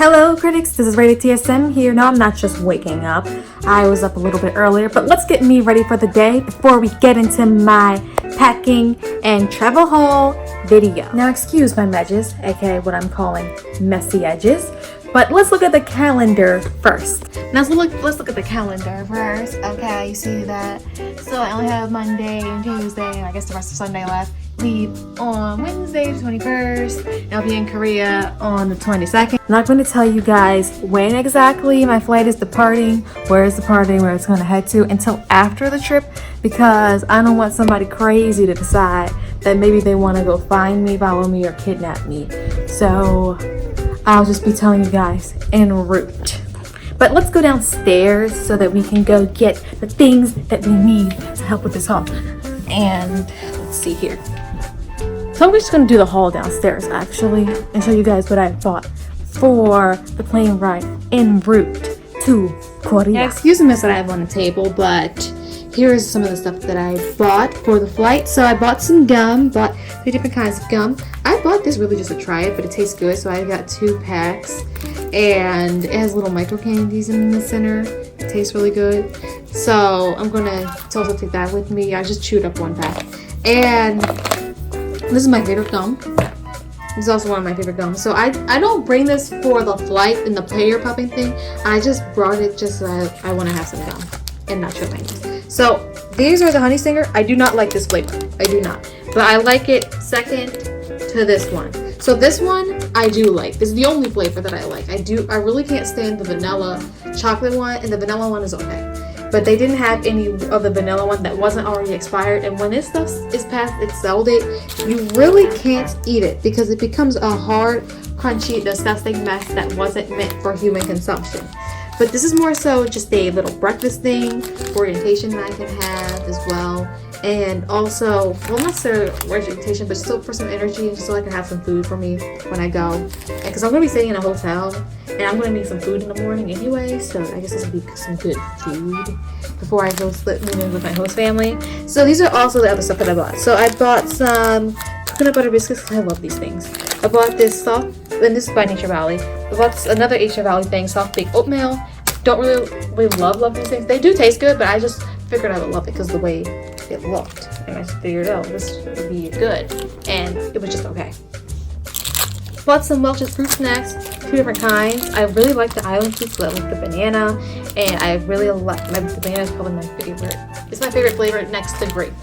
Hello critics, this is rated t.s.m here. No, I'm not just waking up. I was up a little bit earlier, but let's get me ready for the day before we get into my packing and travel haul video. Now excuse my edges, aka what I'm calling messy edges, but let's look at the calendar first. Let's look at the calendar first. Okay, you see that? So I only have Monday and Tuesday, and I guess the rest of Sunday left. Leave on Wednesday the 21st, and I'll be in Korea on the 22nd. I'm not going to tell you guys when exactly my flight is departing, where it's departing, where it's going to head to until after the trip, because I don't want somebody crazy to decide that maybe they want to go find me, follow me, or kidnap me. So I'll just be telling you guys en route. But let's go downstairs so that we can go get the things that we need to help with this haul. And let's see here. So I'm just going to do the haul downstairs actually and show you guys what I bought for the plane ride en route to Korea. Yeah, excuse the mess that I have on the table, but here's some of the stuff that I bought for the flight. So I bought some gum, bought 3 different kinds of gum. I bought this really just to try it, but it tastes good, so I got 2 packs. And it has little micro candies in the center. It tastes really good. So I'm gonna also take that with me. I just chewed up 1 pack. And this is my favorite gum. This is also one of my favorite gums. So I don't bring this for the flight and the player popping thing. I just brought it just so I want to have some gum and not show my nose. So these are the honey stinger. I do not like this flavor. I do not. But I like it second to this one. So this one I do like. This is the only flavor that I like. I really can't stand the vanilla chocolate one, and the vanilla one is okay. But they didn't have any of the vanilla one that wasn't already expired. And when this stuff is past its sell date, you really can't eat it because it becomes a hard, crunchy, disgusting mess that wasn't meant for human consumption. But this is more so just a little breakfast thing, orientation that I can have as well. And also, well, not necessarily orientation, but still for some energy, just so I can have some food for me when I go. Because I'm going to be staying in a hotel, and I'm going to need some food in the morning anyway, so I guess this will be some good food before I go move in with my host family. So these are also the other stuff that I bought. So I bought some coconut butter biscuits, because I love these things. I bought this soft, and this is by Nature Valley. I bought another Nature Valley thing, soft baked oatmeal. Don't really love these things. They do taste good, but I just figured I would love it because the way it looked, and I figured, oh, this would be good, and it was just okay. Bought some Welch's fruit snacks, 2 different kinds. I really like the island fruits, so I like the banana, and I really like the banana is probably my favorite. It's my favorite flavor next to grape.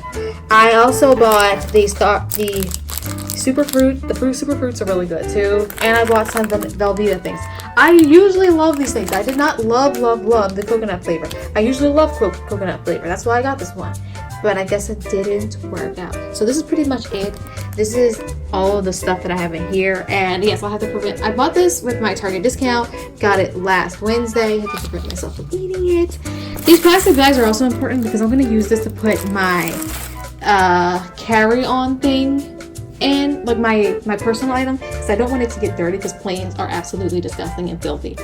I also bought the super fruit. The super fruits are really good too, and I bought some Velveeta things. I usually love these things. I did not love the coconut flavor. I usually love coconut flavor. That's why I got this one. But I guess it didn't work out. So this is pretty much it. This is all of the stuff that I have in here. And yes, I'll have to prevent. I bought this with my Target discount. Got it last Wednesday. I had to prevent myself from eating it. These plastic bags are also important because I'm going to use this to put my carry-on thing in, like my personal item, because I don't want it to get dirty because planes are absolutely disgusting and filthy.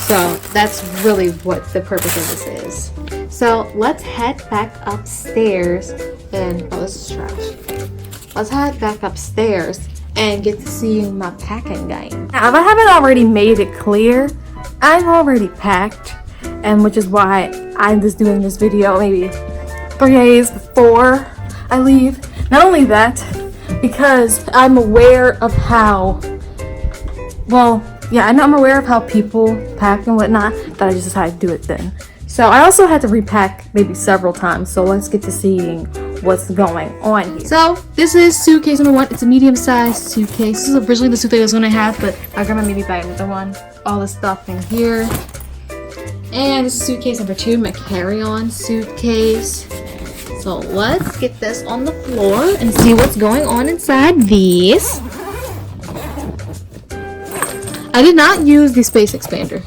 So that's really what the purpose of this is. So let's head back upstairs and oh, this is trash. Let's head back upstairs and get to see my packing game. Now, if I haven't already made it clear, I'm already packed, and which is why I'm just doing this video maybe 3 days before I leave. Not only that, because I'm aware of how, well, yeah, I'm aware of how people pack and whatnot, that I just decided to do it then. So I also had to repack maybe several times, so let's get to seeing what's going on here. So this is suitcase number 1. It's a medium-sized suitcase. This is originally the suitcase I was going to have, but my grandma made me buy another one. All the stuff in here. And this is suitcase number 2, my carry-on suitcase. So let's get this on the floor and see what's going on inside these. I did not use the space expander,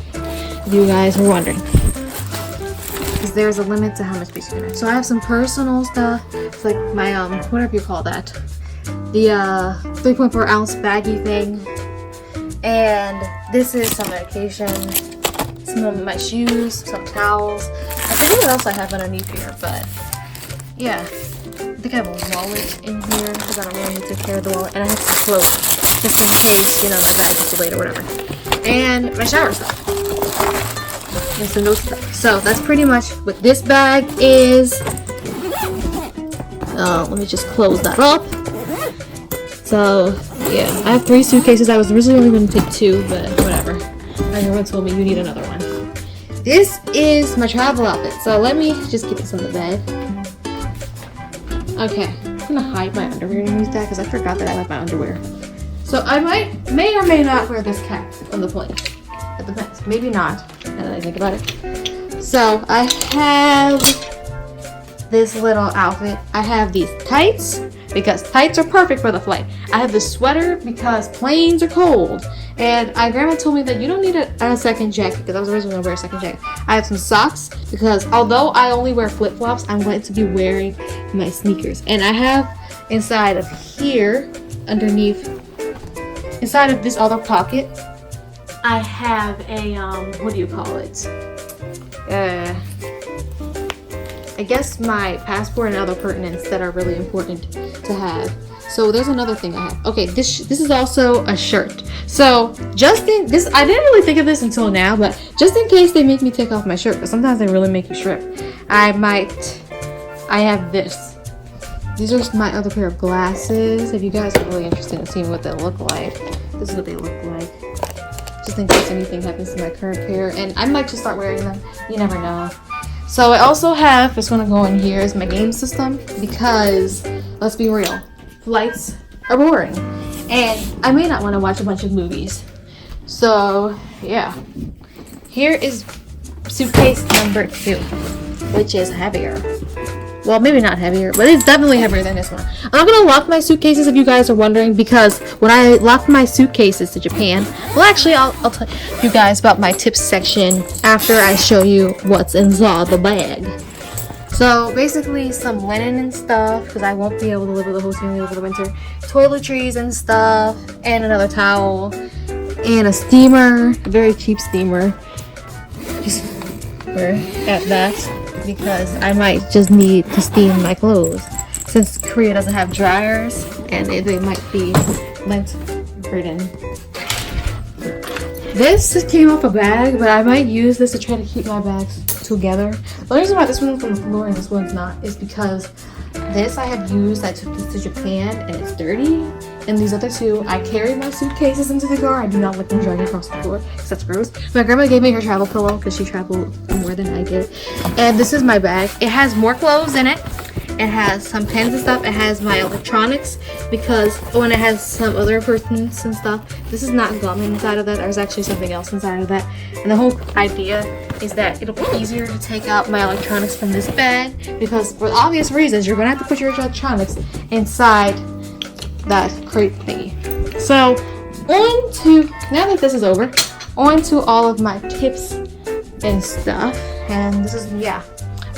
if you guys were wondering, because there's a limit to how much space you can have. So I have some personal stuff. It's like my whatever you call that, the 3.4 ounce baggie thing, and this is some medication, some of my shoes, some towels. I forget what else I have underneath here, but yeah, I think I have a wallet in here because I don't really need to carry the wallet, and I have some clothes just in case, you know, the bag gets delayed or whatever. and my shower stuff. And some no stuff. So that's pretty much what this bag is. Let me just close that up. So yeah, I have 3 suitcases. I was originally only going to take 2, but whatever. My grandma told me you need another one. This is my travel outfit. So let me just keep this in the bag. Okay, I'm gonna hide my underwear underneath that because I forgot that I left my underwear. So I may or may not wear this cap on the plane. It depends. Maybe not. Now that I think about it. So I have this little outfit. I have these tights because tights are perfect for the flight. I have this sweater because planes are cold. And my grandma told me that you don't need a second jacket because I was originally going to wear a second jacket. I have some socks because although I only wear flip-flops, I'm going to be wearing my sneakers. And I have inside of here, underneath, inside of this other pocket, I have a, what do you call it? I guess my passport and other pertinence that are really important to have. So there's another thing I have. Okay, this is also a shirt. So just in this, I didn't really think of this until now, but just in case they make me take off my shirt, because sometimes they really make you strip, I have this. These are my other pair of glasses. If you guys are really interested in seeing what they look like, this is what they look like. Just in case anything happens to my current pair, and I might just start wearing them. You never know. So I also have, it's gonna go in here, is my game system because let's be real. Flights are boring and I may not want to watch a bunch of movies. So yeah, here is suitcase number 2, which is heavier. Well, maybe not heavier, but it's definitely heavier than this one. I'm not gonna lock my suitcases if you guys are wondering, because when I locked my suitcases to Japan, well actually I'll tell you guys about my tips section after I show you what's inside the bag. So basically some linen and stuff, because I won't be able to live with the host family over the winter. Toiletries and stuff, and another towel, and a steamer, a very cheap steamer. Just we're at that because I might just need to steam my clothes since Korea doesn't have dryers and they might be lint ridden. This came off a bag, but I might use this to try to keep my bags together. The reason why this one's on the floor and this one's not is because this I have used. I took this to Japan and it's dirty. And these other 2, I carry my suitcases into the car. I do not let them drag across the floor because that's gross. My grandma gave me her travel pillow because she traveled more than I did. And this is my bag. It has more clothes in it. It has some pens and stuff. It has my electronics because when it has some other pertinence and stuff. This is not gum inside of that. There's actually something else inside of that. And the whole idea is that it'll be easier to take out my electronics from this bag because for obvious reasons, you're going to have to put your electronics inside that crate thingy. So on to, now that this is over, on to all of my tips and stuff. And this is, yeah.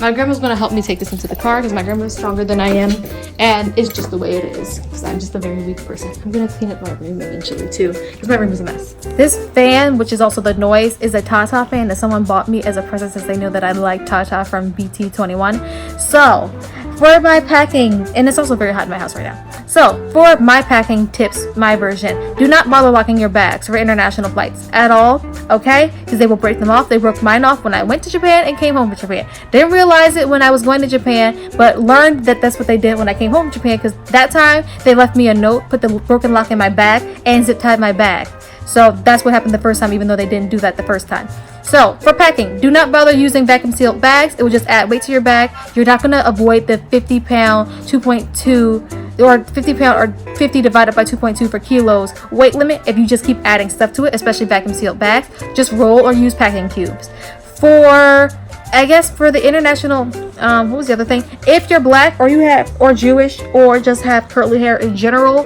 My grandma's gonna help me take this into the car because my grandma's stronger than I am, and it's just the way it is because I'm just a very weak person. I'm gonna clean up my room eventually too because my room is a mess. This fan, which is also the noise, is a Tata fan that someone bought me as a present since they know that I like Tata from BT21. So for my packing, and it's also very hot in my house right now. So for my packing tips, my version, do not bother locking your bags for international flights at all, okay? Because they will break them off. They broke mine off when I went to Japan and came home to Japan. Didn't realize it when I was going to Japan, but learned that that's what they did when I came home to Japan because that time they left me a note, put the broken lock in my bag, and zip tied my bag. So that's what happened the first time, even though they didn't do that the first time. So for packing, do not bother using vacuum sealed bags. It will just add weight to your bag. You're not going to avoid the 50 pound 2.2 or 50 pound or 50 divided by 2.2 for kilos weight limit if you just keep adding stuff to it, especially vacuum sealed bags. Just roll or use packing cubes. For I guess for the international, what was the other thing? If you're black or you have or Jewish or just have curly hair in general,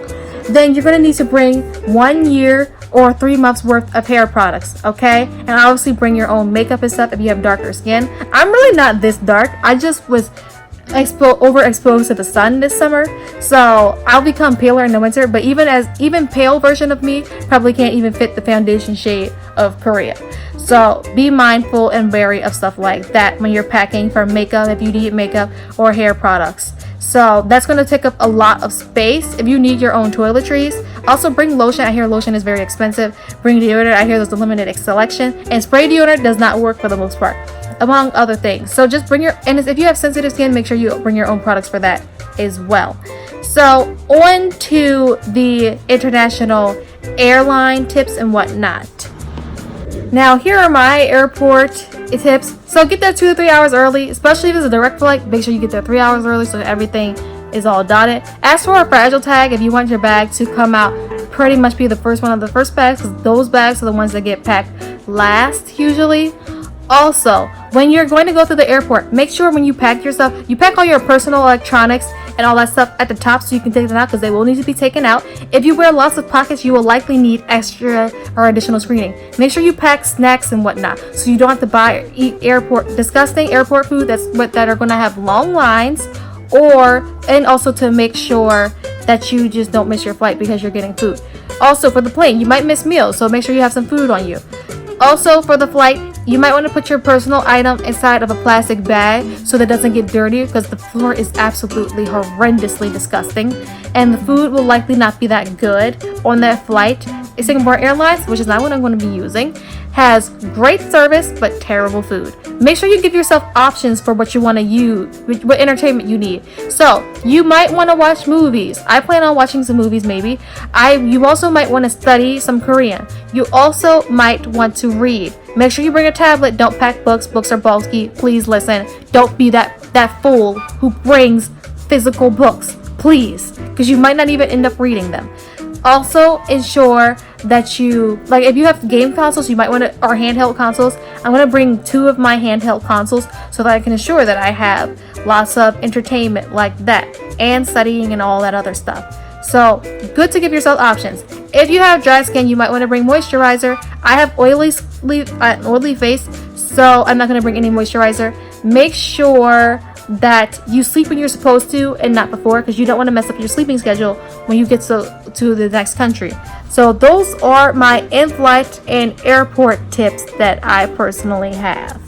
then you're gonna need to bring 1 year or 3 months worth of hair products, okay? And obviously bring your own makeup and stuff if you have darker skin. I'm really not this dark. I just was overexposed to the sun this summer, so I'll become paler in the winter. But even pale version of me probably can't even fit the foundation shade of Korea. So be mindful and wary of stuff like that when you're packing for makeup if you need makeup or hair products. So that's going to take up a lot of space if you need your own toiletries. Also bring lotion. I hear lotion is very expensive. Bring deodorant. I hear there's a limited selection. And spray deodorant does not work for the most part, among other things. So just bring your, and if you have sensitive skin, make sure you bring your own products for that as well. So on to the international airline tips and whatnot. Now here are my airport tips. So get there 2 to 3 hours early, especially if it's a direct flight. Make sure you get there 3 hours early so everything is all dotted. Ask for a fragile tag if you want your bag to come out pretty much be the first one of the first bags, because those bags are the ones that get packed last usually. Also, when you're going to go through the airport, make sure when you pack your stuff, you pack all your personal electronics and all that stuff at the top so you can take them out, because they will need to be taken out. If you wear lots of pockets, you will likely need extra or additional screening. Make sure you pack snacks and whatnot so you don't have to eat disgusting airport food that are going to have long lines, and also to make sure that you just don't miss your flight because you're getting food. Also for the plane, you might miss meals, so make sure you have some food on you. Also for the flight, you might want to put your personal item inside of a plastic bag so that it doesn't get dirty, because the floor is absolutely horrendously disgusting and the food will likely not be that good on that flight. Singapore Airlines, which is not what I'm going to be using, has great service but terrible food. Make sure you give yourself options for what you want to use, what entertainment you need. So you might want to watch movies. I plan on watching some movies maybe. You also might want to study some Korean. You also might want to read. Make sure you bring a tablet. Don't pack books. Books are bulky. Please listen. Don't be that fool who brings physical books, please, because you might not even end up reading them. Also ensure that you, like, if you have game consoles, you might want to, or handheld consoles. I'm going to bring 2 of my handheld consoles so that I can ensure that I have lots of entertainment like that and studying and all that other stuff. So good to give yourself options. If you have dry skin, you might want to bring moisturizer. I have oily face, so I'm not going to bring any moisturizer. Make sure that you sleep when you're supposed to and not before, because you don't want to mess up your sleeping schedule when you get to the next country. So those are my in-flight and airport tips that I personally have.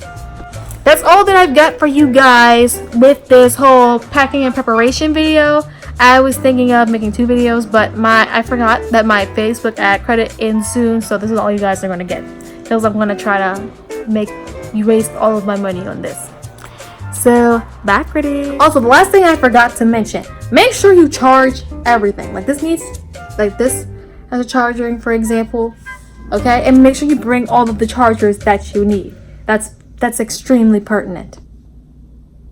That's all that I've got for you guys with this whole packing and preparation video. I was thinking of making 2 videos, but I forgot that my Facebook ad credit ends soon, so this is all you guys are going to get, because I'm going to try to waste all of my money on this. So bye, pretty. Also, the last thing I forgot to mention, make sure you charge everything. Like this has a charger, for example, okay? And make sure you bring all of the chargers that you need. That's extremely pertinent.